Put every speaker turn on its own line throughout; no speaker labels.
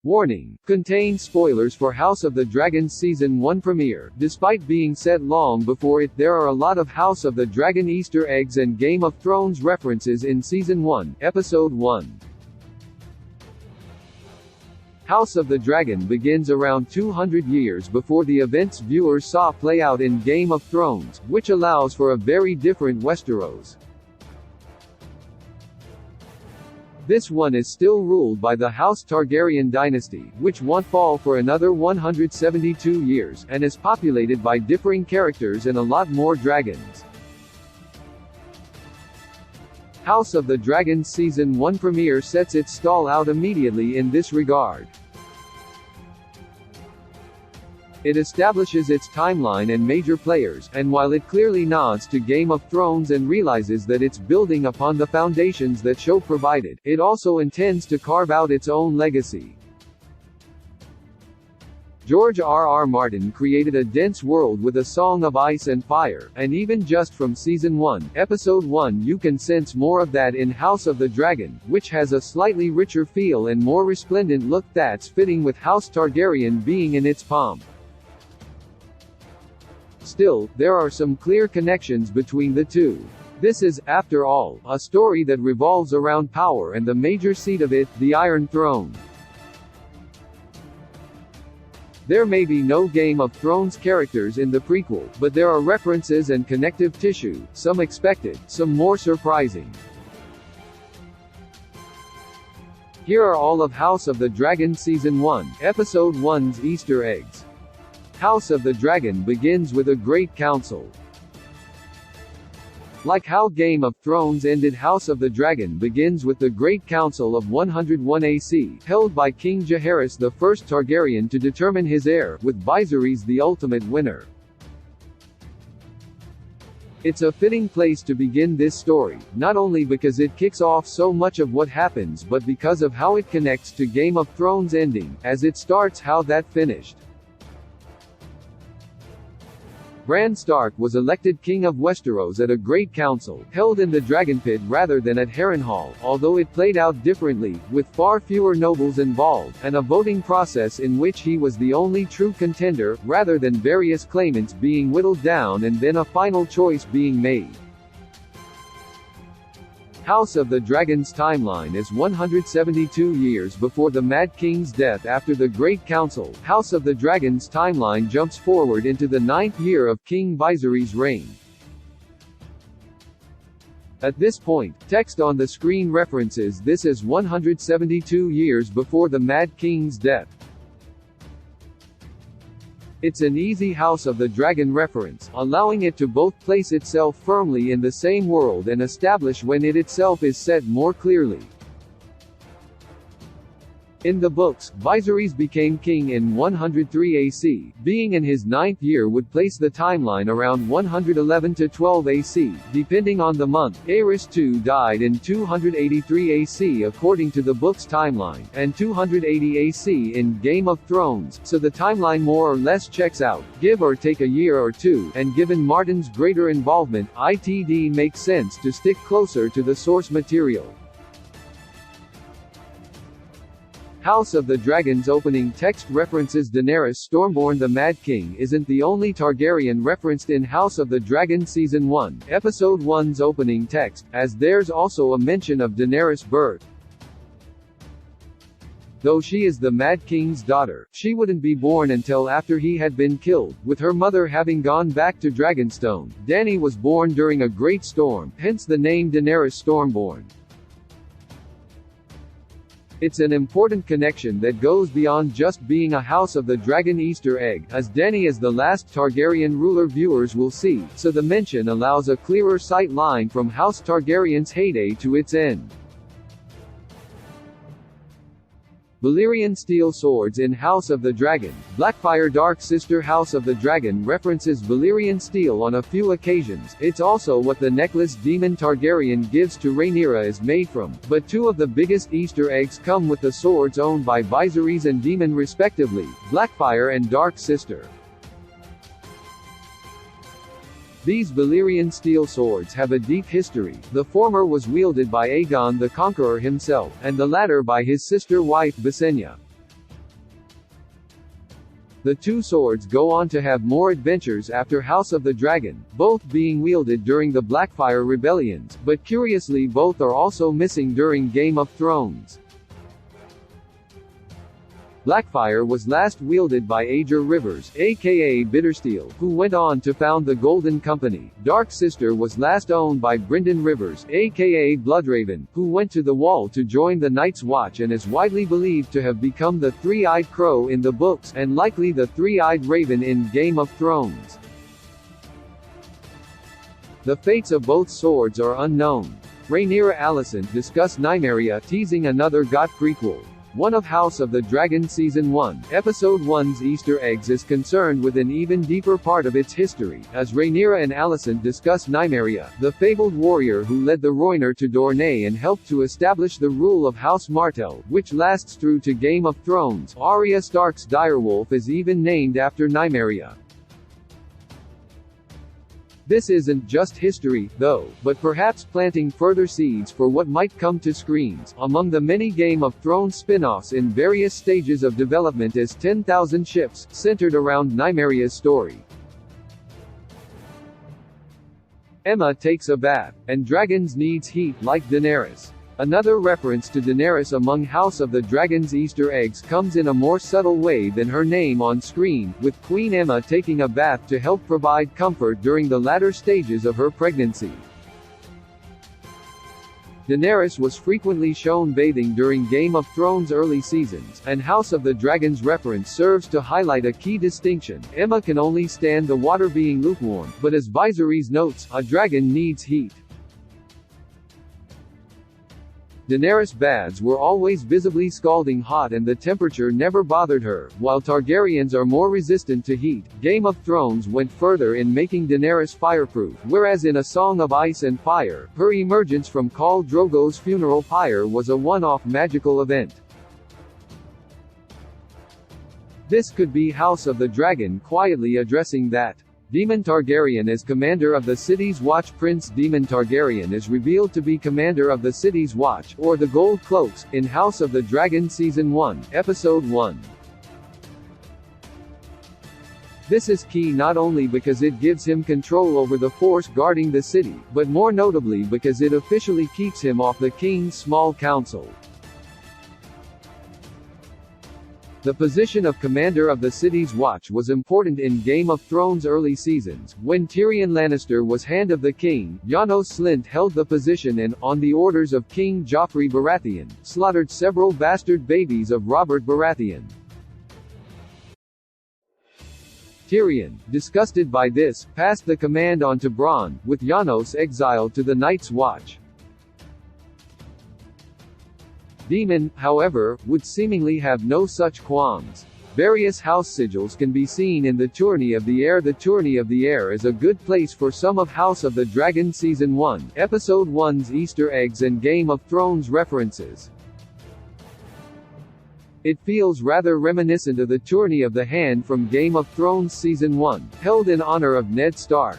Warning: contains spoilers for House of the Dragon Season 1 premiere. Despite being set long before it, there are a lot of House of the Dragon Easter eggs and Game of Thrones references in Season 1, Episode 1. House of the Dragon begins around 200 years before the events viewers saw play out in Game of Thrones, which allows for a very different Westeros. This one is still ruled by the House Targaryen dynasty, which won't fall for another 172 years, and is populated by differing characters and a lot more dragons. House of the Dragon Season 1 premiere sets its stall out immediately in this regard. It establishes its timeline and major players, and while it clearly nods to Game of Thrones and realizes that it's building upon the foundations that show provided, it also intends to carve out its own legacy. George R.R. Martin created a dense world with a song of ice and fire, and even just from Season 1, Episode 1 you can sense more of that in House of the Dragon, which has a slightly richer feel and more resplendent look that's fitting with House Targaryen being in its pomp. Still, there are some clear connections between the two. This is, after all, a story that revolves around power and the major seat of it, the Iron Throne. There may be no Game of Thrones characters in the prequel, but there are references and connective tissue, some expected, some more surprising. Here are all of House of the Dragon Season 1, Episode 1's Easter eggs. House of the Dragon begins with a great council. Like how Game of Thrones ended, House of the Dragon begins with the Great Council of 101 AC, held by King Jaehaerys the First Targaryen to determine his heir, with Viserys the ultimate winner. It's a fitting place to begin this story, not only because it kicks off so much of what happens but because of how it connects to Game of Thrones ending, as it starts how that finished. Bran Stark was elected King of Westeros at a great council, held in the Dragon Pit rather than at Harrenhal, although it played out differently, with far fewer nobles involved, and a voting process in which he was the only true contender, rather than various claimants being whittled down and then a final choice being made. House of the Dragon's timeline is 172 years before the Mad King's death. After the Great Council, House of the Dragon's timeline jumps forward into the 9th year of King Viserys' reign. At this point, text on the screen references this as 172 years before the Mad King's death. It's an easy House of the Dragon reference, allowing it to both place itself firmly in the same world and establish when it itself is set more clearly. In the books, Viserys became king in 103 AC, being in his 9th year would place the timeline around 111 to 12 AC, depending on the month. Aerys II died in 283 AC according to the book's timeline, and 280 AC in Game of Thrones, so the timeline more or less checks out, give or take a year or two, and given Martin's greater involvement, it makes sense to stick closer to the source material. House of the Dragon's opening text references Daenerys Stormborn. The Mad King isn't the only Targaryen referenced in House of the Dragon Season 1, Episode 1's opening text, as there's also a mention of Daenerys' birth. Though she is the Mad King's daughter, she wouldn't be born until after he had been killed, with her mother having gone back to Dragonstone. Dany was born during a great storm, hence the name Daenerys Stormborn. It's an important connection that goes beyond just being a House of the Dragon Easter egg, as Dany is the last Targaryen ruler viewers will see, so the mention allows a clearer sight line from House Targaryen's heyday to its end. Valyrian steel swords in House of the Dragon. Blackfyre Dark Sister. House of the Dragon references Valyrian steel on a few occasions. It's also what the necklace Daemon Targaryen gives to Rhaenyra is made from, but two of the biggest Easter eggs come with the swords owned by Viserys and Daemon respectively, Blackfyre and Dark Sister. These Valyrian steel swords have a deep history. The former was wielded by Aegon the Conqueror himself, and the latter by his sister-wife Visenya. The two swords go on to have more adventures after House of the Dragon, both being wielded during the Blackfyre rebellions, but curiously both are also missing during Game of Thrones. Blackfyre was last wielded by Ager Rivers, aka Bittersteel, who went on to found the Golden Company. Dark Sister was last owned by Brynden Rivers, aka Bloodraven, who went to the Wall to join the Night's Watch and is widely believed to have become the Three-Eyed Crow in the books, and likely the Three-Eyed Raven in Game of Thrones. The fates of both swords are unknown. Rhaenyra Alicent discussed Nymeria, teasing another GOT prequel. One of House of the Dragon Season 1, Episode 1's Easter eggs is concerned with an even deeper part of its history, as Rhaenyra and Alicent discuss Nymeria, the fabled warrior who led the Rhoynar to Dorne and helped to establish the rule of House Martell, which lasts through to Game of Thrones. Arya Stark's direwolf is even named after Nymeria. This isn't just history, though, but perhaps planting further seeds for what might come to screens. Among the many Game of Thrones spin-offs in various stages of development is 10,000 Ships, centered around Nymeria's story. Aemma takes a bath, and dragons needs heat like Daenerys. Another reference to Daenerys among House of the Dragon's Easter eggs comes in a more subtle way than her name on screen, with Queen Aemma taking a bath to help provide comfort during the latter stages of her pregnancy. Daenerys was frequently shown bathing during Game of Thrones' early seasons, and House of the Dragon's reference serves to highlight a key distinction. Aemma can only stand the water being lukewarm, but as Viserys notes, a dragon needs heat. Daenerys' baths were always visibly scalding hot and the temperature never bothered her. While Targaryens are more resistant to heat, Game of Thrones went further in making Daenerys fireproof, whereas in A Song of Ice and Fire, her emergence from Khal Drogo's funeral pyre was a one-off magical event. This could be House of the Dragon quietly addressing that. Daemon Targaryen is commander of the City's Watch. Prince Daemon Targaryen is revealed to be commander of the City's Watch, or the Gold Cloaks, in House of the Dragon Season 1, Episode 1. This is key not only because it gives him control over the force guarding the city, but more notably because it officially keeps him off the King's Small Council. The position of commander of the City's Watch was important in Game of Thrones' early seasons. When Tyrion Lannister was Hand of the King, Janos Slynt held the position and, on the orders of King Joffrey Baratheon, slaughtered several bastard babies of Robert Baratheon. Tyrion, disgusted by this, passed the command on to Bronn, with Janos exiled to the Night's Watch. Daemon, however, would seemingly have no such qualms. Various house sigils can be seen in the Tourney of the Air. The Tourney of the Air is a good place for some of House of the Dragon Season 1, Episode 1's Easter eggs and Game of Thrones references. It feels rather reminiscent of the Tourney of the Hand from Game of Thrones Season 1, held in honor of Ned Stark.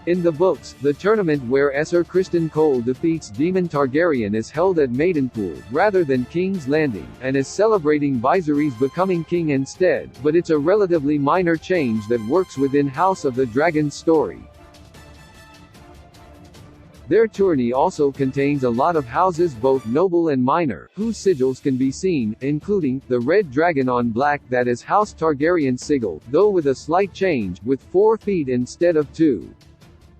In the books, the tournament where Esser Criston Cole defeats Daemon Targaryen is held at Maidenpool, rather than King's Landing, and is celebrating Viserys becoming king instead, but it's a relatively minor change that works within House of the Dragon's story. Their tourney also contains a lot of houses, both noble and minor, whose sigils can be seen, including the Red Dragon on black that is House Targaryen sigil, though with a slight change, with 4 feet instead of 2.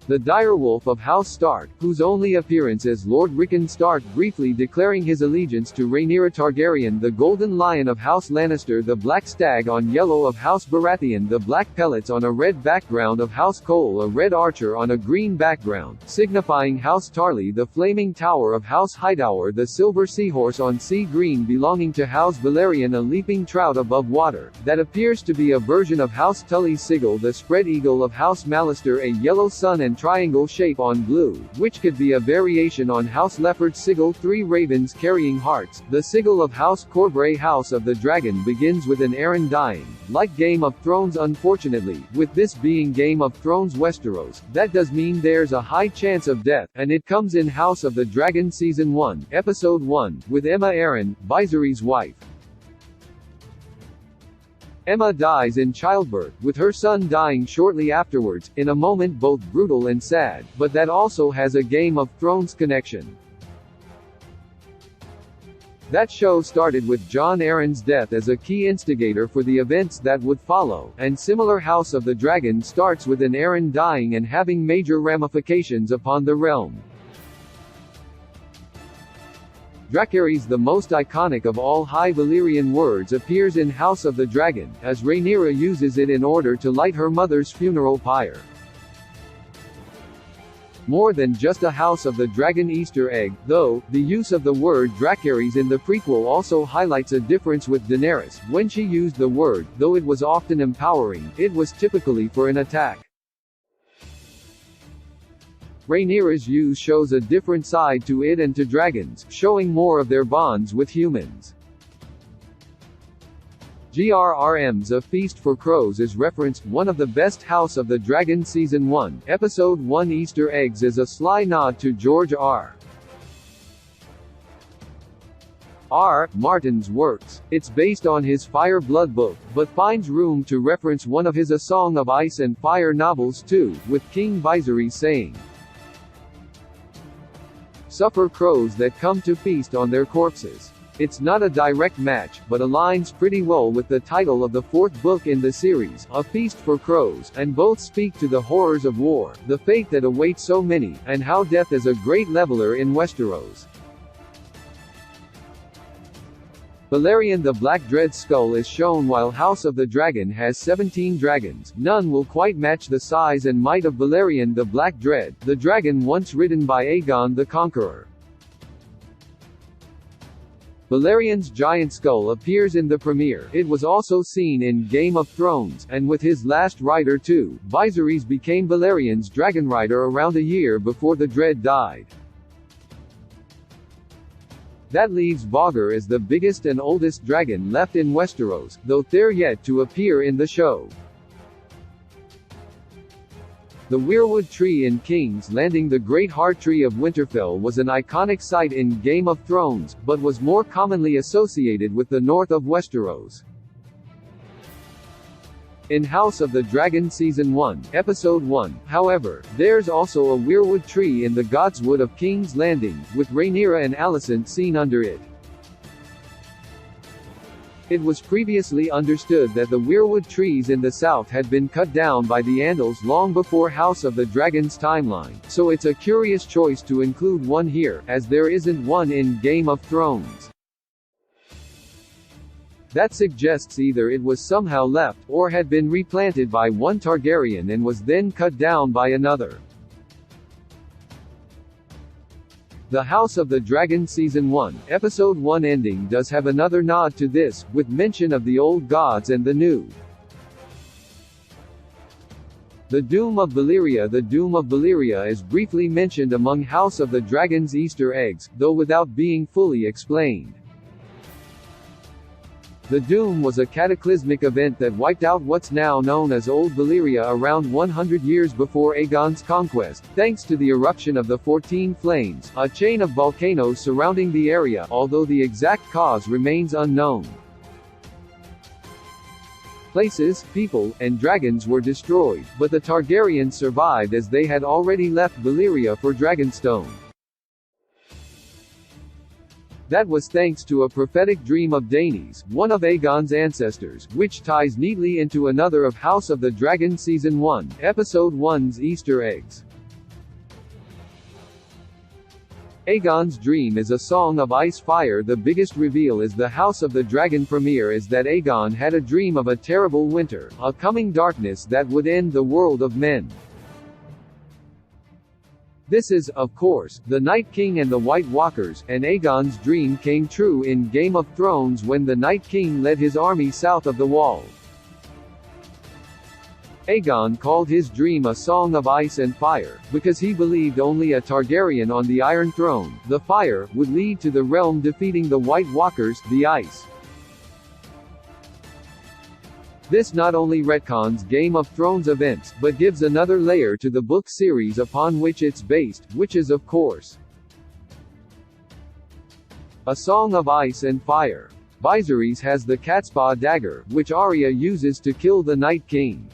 The direwolf of House Stark, whose only appearance is Lord Rickon Stark briefly declaring his allegiance to Rhaenyra Targaryen. The Golden Lion of House Lannister. The Black Stag on yellow of House Baratheon. The Black Pellets on a red background of House Cole. A red archer on a green background, signifying House Tarly. The Flaming Tower of House Hightower. The Silver Seahorse on sea green belonging to House Valerian. A leaping trout above water, that appears to be a version of House Tully's sigil. The Spread Eagle of House Mallister. A yellow sun and triangle shape on blue, which could be a variation on House Leopard's sigil. 3 ravens carrying hearts. The sigil of House Corbray. House of the Dragon begins with an Aeron dying, like Game of Thrones. Unfortunately, with this being Game of Thrones Westeros, that does mean there's a high chance of death, and it comes in House of the Dragon Season 1, Episode 1, with Aemma Arryn, Viserys' wife. Emma dies in childbirth, with her son dying shortly afterwards, in a moment both brutal and sad, but that also has a Game of Thrones connection. That show started with Jon Arryn's death as a key instigator for the events that would follow, and similar House of the Dragon starts with an Arryn dying and having major ramifications upon the realm. Dracarys, the most iconic of all High Valyrian words, appears in House of the Dragon, as Rhaenyra uses it in order to light her mother's funeral pyre. More than just a House of the Dragon Easter egg, though, the use of the word Dracarys in the prequel also highlights a difference with Daenerys. When she used the word, though it was often empowering, it was typically for an attack. Rhaenyra's use shows a different side to it and to dragons, showing more of their bonds with humans. GRRM's A Feast for Crows is referenced. One of the best House of the Dragon Season 1, Episode 1 Easter eggs is a sly nod to George R. Martin's works. It's based on his Fire Blood book, but finds room to reference one of his A Song of Ice and Fire novels too, with King Viserys saying, "Suffer crows that come to feast on their corpses." It's not a direct match, but aligns pretty well with the title of the fourth book in the series, A Feast for Crows, and both speak to the horrors of war, the fate that awaits so many, and how death is a great leveler in Westeros. Balerion the Black Dread Skull is shown while House of the Dragon has 17 dragons. None will quite match the size and might of Balerion the Black Dread, the dragon once ridden by Aegon the Conqueror. Balerion's giant skull appears in the premiere. It was also seen in Game of Thrones, and with his last rider too. Viserys became Balerion's dragon rider around a year before the Dread died. That leaves Vhagar as the biggest and oldest dragon left in Westeros, though they're yet to appear in the show. The Weirwood Tree in King's Landing. The Great Heart Tree of Winterfell was an iconic site in Game of Thrones, but was more commonly associated with the north of Westeros. In House of the Dragon Season 1, Episode 1, however, there's also a Weirwood Tree in the Godswood of King's Landing, with Rhaenyra and Alicent seen under it. It was previously understood that the weirwood trees in the south had been cut down by the Andals long before House of the Dragon's timeline, so it's a curious choice to include one here, as there isn't one in Game of Thrones. That suggests either it was somehow left, or had been replanted by one Targaryen and was then cut down by another. The House of the Dragon Season 1, Episode 1 ending does have another nod to this, with mention of the old gods and the new. The Doom of Valyria. The Doom of Valyria is briefly mentioned among House of the Dragon's Easter eggs, though without being fully explained. The Doom was a cataclysmic event that wiped out what's now known as Old Valyria around 100 years before Aegon's conquest, thanks to the eruption of the 14 Flames, a chain of volcanoes surrounding the area, although the exact cause remains unknown. Places, people, and dragons were destroyed, but the Targaryens survived as they had already left Valyria for Dragonstone. That was thanks to a prophetic dream of Daenerys, one of Aegon's ancestors, which ties neatly into another of House of the Dragon Season 1, Episode 1's Easter eggs. Aegon's dream is a song of ice fire. The biggest reveal is the House of the Dragon premiere is that Aegon had a dream of a terrible winter, a coming darkness that would end the world of men. This is, of course, the Night King and the White Walkers, and Aegon's dream came true in Game of Thrones when the Night King led his army south of the Wall. Aegon called his dream a song of ice and fire, because he believed only a Targaryen on the Iron Throne, the fire, would lead to the realm defeating the White Walkers, the ice. This not only retcons Game of Thrones events, but gives another layer to the book series upon which it's based, which is of course A Song of Ice and Fire. Viserys has the Catspaw dagger, which Arya uses to kill the Night King.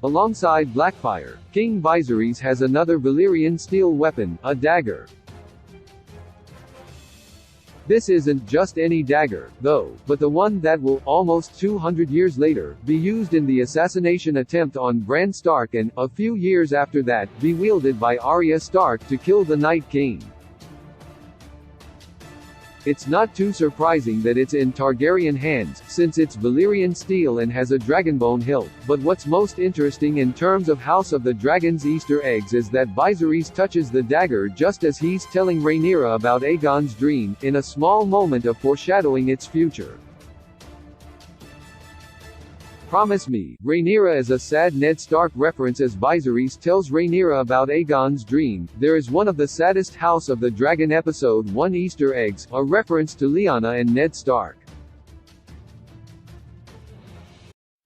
Alongside Blackfyre, King Viserys has another Valyrian steel weapon, a dagger. This isn't just any dagger, though, but the one that will, almost 200 years later, be used in the assassination attempt on Bran Stark and, a few years after that, be wielded by Arya Stark to kill the Night King. It's not too surprising that it's in Targaryen hands, since it's Valyrian steel and has a dragonbone hilt, but what's most interesting in terms of House of the Dragon's Easter eggs is that Viserys touches the dagger just as he's telling Rhaenyra about Aegon's dream, in a small moment of foreshadowing its future. Promise me, Rhaenyra is a sad Ned Stark reference as Viserys tells Rhaenyra about Aegon's dream. There is one of the saddest House of the Dragon Episode 1 Easter eggs, a reference to Lyanna and Ned Stark.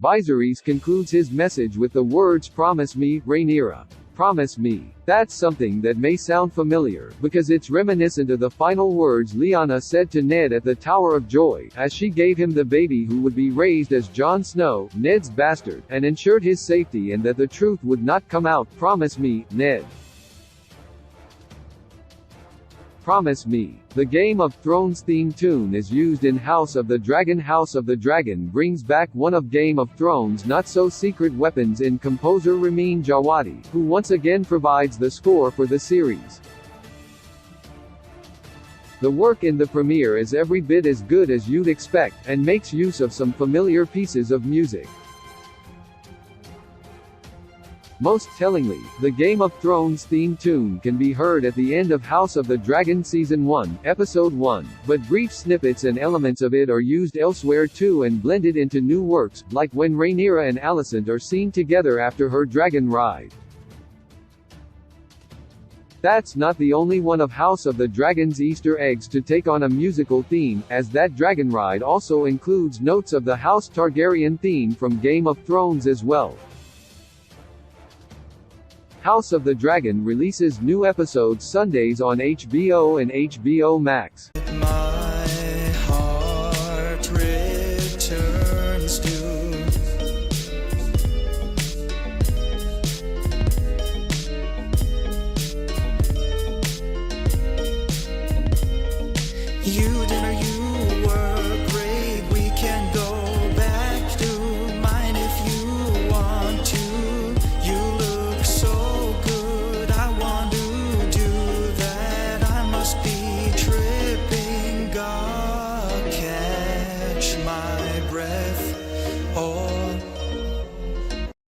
Viserys concludes his message with the words "Promise me, Rhaenyra. Promise me." That's something that may sound familiar, because it's reminiscent of the final words Lyanna said to Ned at the Tower of Joy, as she gave him the baby who would be raised as Jon Snow, Ned's bastard, and ensured his safety and that the truth would not come out. Promise me, Ned. Promise me. The Game of Thrones theme tune is used in House of the Dragon. House of the Dragon brings back one of Game of Thrones' not-so-secret weapons in composer Ramin Djawadi, who once again provides the score for the series. The work in the premiere is every bit as good as you'd expect, and makes use of some familiar pieces of music. Most tellingly, the Game of Thrones theme tune can be heard at the end of House of the Dragon Season 1, Episode 1, but brief snippets and elements of it are used elsewhere too and blended into new works, like when Rhaenyra and Alicent are seen together after her dragon ride. That's not the only one of House of the Dragon's Easter eggs to take on a musical theme, as that dragon ride also includes notes of the House Targaryen theme from Game of Thrones as well. House of the Dragon releases new episodes Sundays on HBO and HBO Max.
My heart returns to you. Dinner, you were great. We can go back to mine if you want to. You look so good. I want to do that. I must be tripping. God, catch my breath. Oh.